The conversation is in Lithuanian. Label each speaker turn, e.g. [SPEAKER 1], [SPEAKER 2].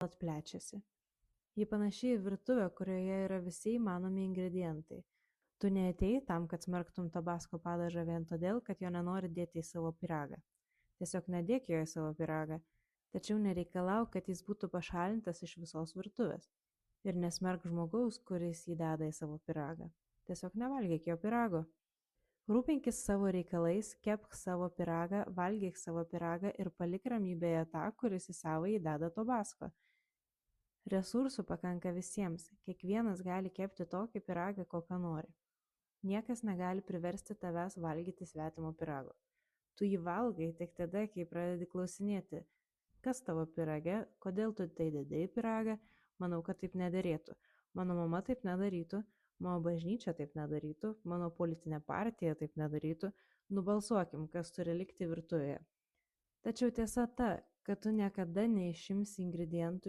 [SPEAKER 1] nuolat plečiasi. Ji panaši į virtuvę, kurioje yra visi įmanomi ingredientai. Tu neatėjai tam, kad smerktum tabasko padažą vien todėl, kad jo nenori dėti į savo pyragą. Tiesiog nedėk jo į savo pyragą, tačiau nereikalauk, kad jis būtų pašalintas iš visos virtuvės. Ir nesmerk žmogaus, kuris jį deda į savo pyragą. Tiesiog nevalgyk jo pyrago. Rūpinkis savo reikalais, kepk savo pyragą, valgyk savo pyragą ir palik ramybėje tą, kuris į savo įdeda tabasko. Resursų pakanka visiems, kiekvienas gali kepti tokį pyragą, kokio nori. Niekas negali priversti tavęs valgyti svetimo pyrago. Tu jį valgai tik tada, kai pradedi klausinėti, kas tavo pyrage, kodėl tu tai dedai į pyragą, manau, kad taip nederėtų. Mano mama taip nedarytų, mano bažnyčia taip nedarytų, mano politinė partija taip nedarytų, nubalsuokim, kas turi likti virtuvėje. Tačiau tiesa ta, kad tu niekada neišimsi ingredientų iš